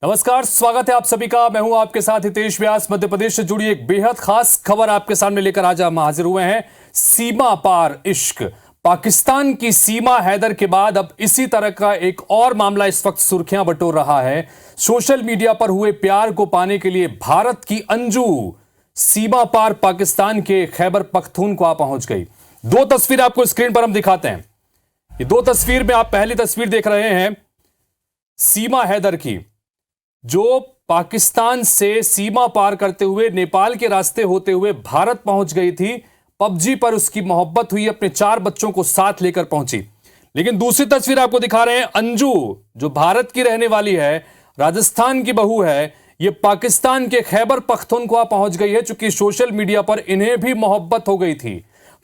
नमस्कार, स्वागत है आप सभी का। मैं हूं आपके साथ हितेश व्यास। मध्य प्रदेश से जुड़ी एक बेहद खास खबर आपके सामने लेकर आज हम हाजिर हुए हैं। सीमा पार इश्क, पाकिस्तान की सीमा हैदर के बाद अब इसी तरह का एक और मामला इस वक्त सुर्खियां बटोर रहा है। सोशल मीडिया पर हुए प्यार को पाने के लिए भारत की अंजू सीमा पार पाकिस्तान के खैबर पख्तूनख्वा पहुंच गई। दो तस्वीर आपको स्क्रीन पर हम दिखाते हैं। ये दो तस्वीर में आप पहली तस्वीर देख रहे हैं सीमा हैदर की, जो पाकिस्तान से सीमा पार करते हुए नेपाल के रास्ते होते हुए भारत पहुंच गई थी। पबजी पर उसकी मोहब्बत हुई, अपने 4 बच्चों को साथ लेकर पहुंची। लेकिन दूसरी तस्वीर आपको दिखा रहे हैं अंजू, जो भारत की रहने वाली है, राजस्थान की बहू है। यह पाकिस्तान के खैबर पख्तूनख्वा पहुंच गई है, चूंकि सोशल मीडिया पर इन्हें भी मोहब्बत हो गई थी।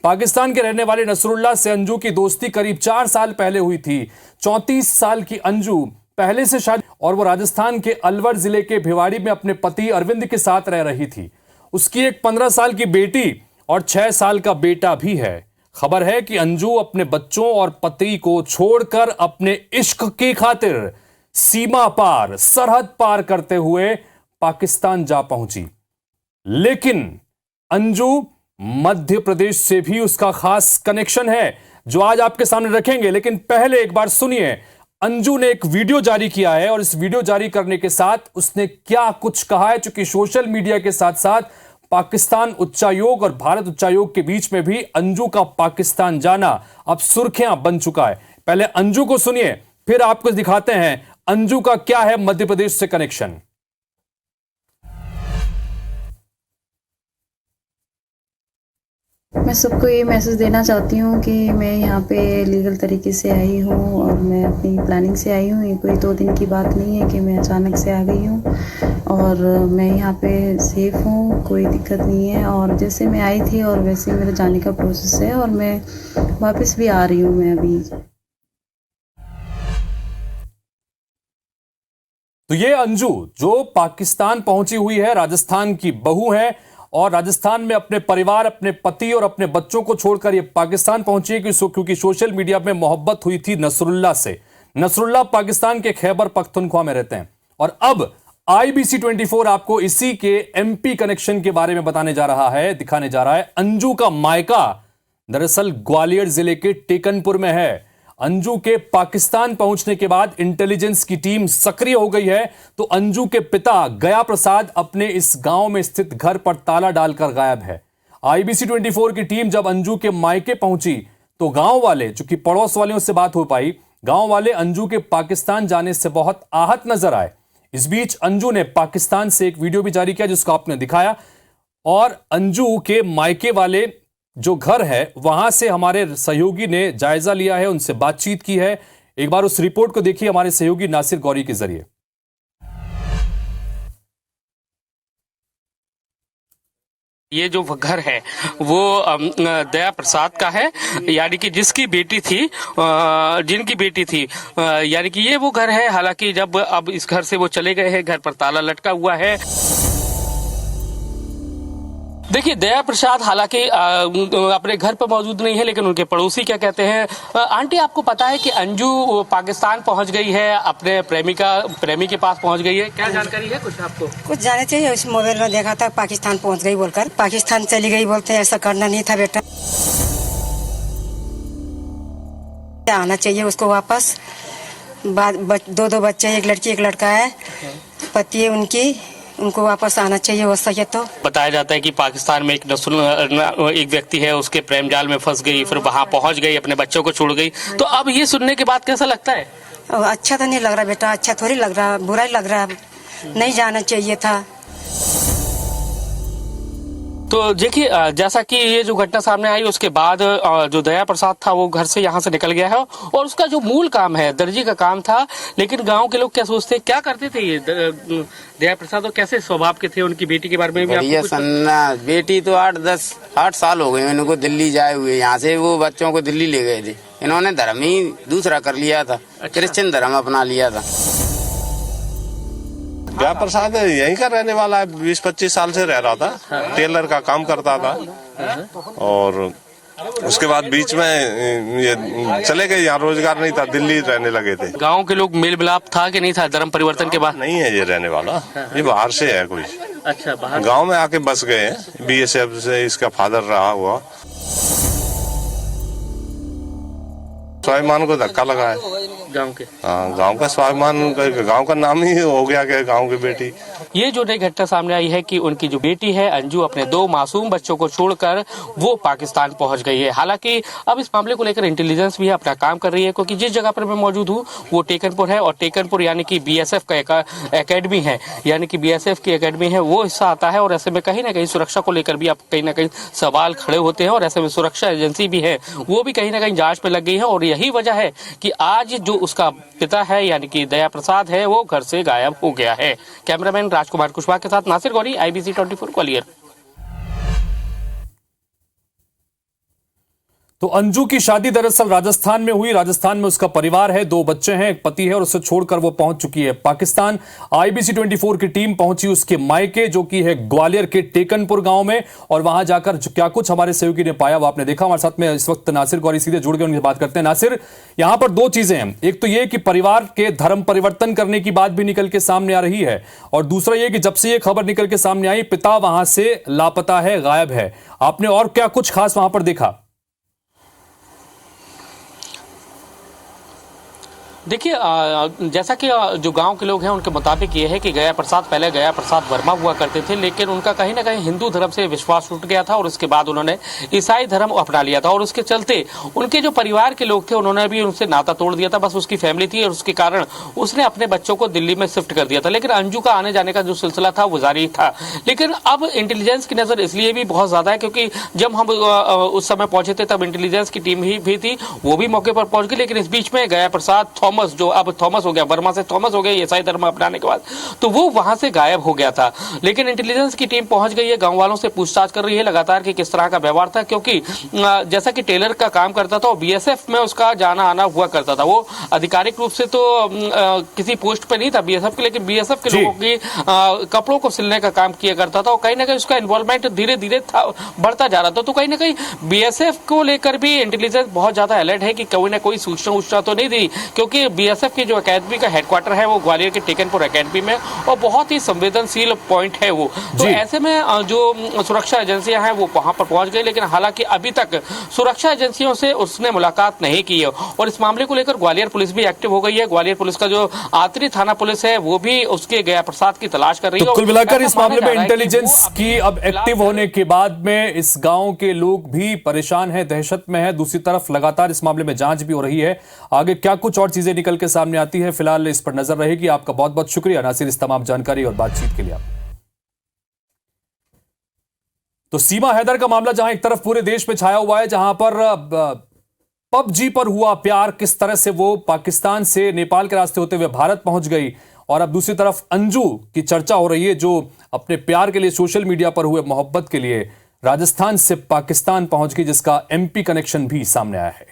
पाकिस्तान के रहने वाले नसरुल्लाह से अंजू की दोस्ती करीब 4 साल पहले हुई थी। 34 साल की अंजू पहले से शादी, और वो राजस्थान के अलवर जिले के भिवाड़ी में अपने पति अरविंद के साथ रह रही थी। उसकी एक 15 साल की बेटी और 6 साल का बेटा भी है। खबर है कि अंजू अपने बच्चों और पति को छोड़कर अपने इश्क की खातिर सीमा पार, सरहद पार करते हुए पाकिस्तान जा पहुंची। लेकिन अंजू मध्य प्रदेश से भी उसका खास कनेक्शन है, जो आज आपके सामने रखेंगे। लेकिन पहले एक बार सुनिए, अंजू ने एक वीडियो जारी किया है और इस वीडियो जारी करने के साथ उसने क्या कुछ कहा है, क्योंकि सोशल मीडिया के साथ साथ पाकिस्तान उच्चायोग और भारत उच्चायोग के बीच में भी अंजू का पाकिस्तान जाना अब सुर्खियां बन चुका है। पहले अंजू को सुनिए, फिर आपको दिखाते हैं अंजू का क्या है मध्य प्रदेश से कनेक्शन। मैं सबको ये मैसेज देना चाहती हूँ कि मैं यहाँ पे लीगल तरीके से आई हूँ और मैं अपनी प्लानिंग से आई हूँ। ये कोई 2 दिन की बात नहीं है कि मैं अचानक से आ गई हूँ, और मैं यहाँ पे सेफ हूँ, कोई दिक्कत नहीं है। और जैसे मैं आई थी और वैसे मेरे जाने का प्रोसेस है, और मैं वापस भी आ रही हूँ मैं अभी। तो ये अंजू जो पाकिस्तान पहुंची हुई है, राजस्थान की बहू है, और राजस्थान में अपने परिवार, अपने पति और अपने बच्चों को छोड़कर ये पाकिस्तान पहुंची है क्योंकि सोशल मीडिया में मोहब्बत हुई थी नसरुल्लाह से। नसरुल्लाह पाकिस्तान के खैबर पख्तूनख्वा में रहते हैं। और अब IBC 24 आपको इसी के MP कनेक्शन के बारे में बताने जा रहा है, दिखाने जा रहा है। अंजू का मायका दरअसल ग्वालियर जिले के टेकनपुर में है। अंजू के पाकिस्तान पहुंचने के बाद इंटेलिजेंस की टीम सक्रिय हो गई है। तो अंजू के पिता गया प्रसाद अपने इस गांव में स्थित घर पर ताला डालकर गायब है। IBC 24 की टीम जब अंजू के मायके पहुंची तो गांव वाले, चूंकि पड़ोस वालों से बात हो पाई, गांव वाले अंजू के पाकिस्तान जाने से बहुत आहत नजर आए। इस बीच अंजू ने पाकिस्तान से एक वीडियो भी जारी किया, जिसको आपने दिखाया। और अंजू के मायके वाले जो घर है, वहां से हमारे सहयोगी ने जायजा लिया है, उनसे बातचीत की है। एक बार उस रिपोर्ट को देखिए हमारे सहयोगी नासिर गौरी के जरिए। ये जो घर है वो दया प्रसाद का है, यानी कि जिसकी बेटी थी, जिनकी बेटी थी, यानी कि ये वो घर है। हालांकि जब अब इस घर से वो चले गए हैं, घर पर ताला लटका हुआ है। देखिए, दया प्रसाद हालांकि अपने घर पर मौजूद नहीं है, लेकिन उनके पड़ोसी क्या कहते हैं। आंटी, आपको पता है कि अंजू पाकिस्तान पहुंच गई है, अपने प्रेमी के पास पहुंच गई है, क्या जानकारी है कुछ आपको? कुछ जाने चाहिए। उस मोबाइल में देखा था पाकिस्तान पहुंच गई बोलकर, पाकिस्तान चली गई बोलते हैं। ऐसा करना नहीं था बेटा, आना चाहिए उसको वापस। 2 बच्चे, एक लड़की एक लड़का है, पति है उनको वापस आना चाहिए हो सके तो। बताया जाता है कि पाकिस्तान में एक व्यक्ति है, उसके प्रेम जाल में फंस गई, फिर वहां पहुंच गई, अपने बच्चों को छोड़ गई। तो अब ये सुनने के बाद कैसा लगता है? अच्छा तो नहीं लग रहा बेटा, अच्छा थोड़ी लग रहा, बुरा ही लग रहा। नहीं जाना चाहिए था। तो देखिए, जैसा कि ये जो घटना सामने आई, उसके बाद जो दया प्रसाद था वो घर से यहाँ से निकल गया है, और उसका जो मूल काम है, दर्जी का काम था। लेकिन गांव के लोग क्या सोचते, क्या करते थे ये दया प्रसाद, और कैसे स्वभाव के थे? उनकी बेटी के बारे में भी आपको कुछ? बेटी तो 8 साल हो गए इनको दिल्ली जाए हुए। यहाँ से वो बच्चों को दिल्ली ले गए थे। इन्होंने धर्म ही दूसरा कर लिया था। अच्छा। क्रिश्चियन धर्म अपना लिया था। दया प्रसाद यहीं का रहने वाला है, 20-25 साल से रह रहा था। टेलर का काम करता था, और उसके बाद बीच में ये चले गए, यहाँ रोजगार नहीं था, दिल्ली रहने लगे थे। गांव के लोग मेल मिलाप था कि नहीं था धर्म परिवर्तन के बाद? नहीं है ये रहने वाला, ये बाहर से है कोई। अच्छा, बाहर गांव में आके बस गए हैं, बीएसएफ से इसका फादर रहा हुआ। स्वाभिमान को धक्का लगा है गांव के। हाँ, गांव का स्वाभिमान, गांव का नाम ही हो गया कि गांव की बेटी। ये जो नई घटना सामने आई है कि उनकी जो बेटी है अंजू अपने 2 मासूम बच्चों को छोड़कर वो पाकिस्तान पहुंच गई है। हालांकि अब इस मामले को लेकर इंटेलिजेंस भी अपना काम कर रही है, क्योंकि जिस जगह पर मैं मौजूद हूँ वो टेकनपुर है, और टेकनपुर यानी कि बीएसएफ का एकेडमी है, यानी कि बीएसएफ की एकेडमी है, वो हिस्सा आता है। और ऐसे में कहीं ना कहीं सुरक्षा को लेकर भी अब कहीं ना कहीं सवाल खड़े होते हैं, और ऐसे में सुरक्षा एजेंसी भी है वो भी कहीं ना कहीं जांच में लग गई है। और यही वजह है कि आज जो उसका पिता है यानी कि दया प्रसाद है वो घर से गायब हो गया है। कैमरामैन राजकुमार कुशवाहा के साथ नासिर गौरी, IBC 24 ग्वालियर। तो अंजू की शादी दरअसल राजस्थान में हुई। राजस्थान में उसका परिवार है, 2 बच्चे हैं, एक पति है, और उसे छोड़कर वो पहुंच चुकी है पाकिस्तान। IBC 24 की टीम पहुंची उसके मायके, जो कि है ग्वालियर के टेकनपुर गांव में, और वहां जाकर क्या कुछ हमारे सहयोगी ने पाया वो आपने देखा। हमारे साथ में इस वक्त नासिर गौरी सीधे जुड़ गए, उनसे बात करते हैं। नासिर, यहां पर 2 चीजें हैं, एक तो ये कि परिवार के धर्म परिवर्तन करने की बात भी निकल के सामने आ रही है, और दूसरा ये कि जब से ये खबर निकल के सामने आई पिता वहां से लापता है, गायब है। आपने और क्या कुछ खास वहां पर देखा? देखिए, जैसा कि जो गांव के लोग हैं उनके मुताबिक ये है कि गया प्रसाद पहले गया प्रसाद वर्मा हुआ करते थे, लेकिन उनका कहीं ना कहीं हिंदू धर्म से विश्वास उठ गया था और उसके बाद उन्होंने ईसाई धर्म अपना लिया था, और उसके चलते उनके जो परिवार के लोग थे उन्होंने भी उनसे नाता तोड़ दिया था। बस उसकी फैमिली थी और उसके कारण उसने अपने बच्चों को दिल्ली में शिफ्ट कर दिया था। लेकिन अंजू का आने जाने का जो सिलसिला था वो जारी था। लेकिन अब इंटेलिजेंस की नजर इसलिए भी बहुत ज्यादा है क्योंकि जब हम उस समय पहुंचे थे तब इंटेलिजेंस की टीम ही भी थी, वो भी मौके पर पहुंच गई। लेकिन इस बीच में गया प्रसाद थॉमस, जो अब थॉमस हो गया, वर्मा से थॉमस हो गया ईसाई धर्म अपनाने के बाद, तो वो वहां से गायब हो गया था। लेकिन इंटेलिजेंस की टीम पहुंच गई है, गांव वालों से पूछताछ कर रही है लगातार कि किस तरह का व्यवहार था, क्योंकि जैसा कि टेलर का काम करता था और बीएसएफ में उसका जाना आना हुआ करता था। वो आधिकारिक रूप से तो किसी पोस्ट पे नहीं था बीएसएफ के, लेकिन बीएसएफ के लोगों की कपड़ों को सिलने का काम किया करता था, और कहीं ना कहीं उसका इन्वॉल्वमेंट धीरे धीरे बढ़ता जा रहा था। तो कहीं ना कहीं बीएसएफ को लेकर भी इंटेलिजेंस बहुत ज्यादा अलर्ट है कि कोई ना कोई सूचना तो नहीं दी, क्योंकि बीएसएफ की जो एकेडमी का हेडक्वार्टर है वो ग्वालियर के टेकनपुर एकेडमी में, और बहुत ही संवेदनशील पॉइंट है वो। तो ऐसे में जो सुरक्षा एजेंसियां हैं वो वहां पर पहुंच गई, लेकिन हालांकि अभी तक सुरक्षा एजेंसियों से उसने मुलाकात नहीं की है। और इस मामले को लेकर ग्वालियर पुलिस भी एक्टिव हो गई है। ग्वालियर पुलिस का जो आतरी थाना पुलिस है वो भी उसके गया प्रसाद की तलाश कर रही है। तो कुल मिलाकर इस मामले में इंटेलिजेंस की अब एक्टिव होने के बाद में इस गांव के लोग भी परेशान हैं, दहशत में है। दूसरी तरफ लगातार इस मामले में जांच भी हो रही है। आगे क्या कुछ और चीजें निकल के सामने आती है, फिलहाल इस पर नजर रहेगी। आपका बहुत बहुत शुक्रिया नासिर इस तमाम जानकारी और बातचीत के लिए। तो सीमा हैदर का मामला जहां एक तरफ पूरे देश में छाया हुआ है, जहां पर PUBG पर हुआ प्यार, किस तरह से वो पाकिस्तान से नेपाल के रास्ते होते हुए भारत पहुंच गई, और अब दूसरी तरफ अंजू की चर्चा हो रही है जो अपने प्यार के लिए सोशल मीडिया पर हुए मोहब्बत के लिए राजस्थान से पाकिस्तान पहुंच गई, जिसका MP कनेक्शन भी सामने आया है।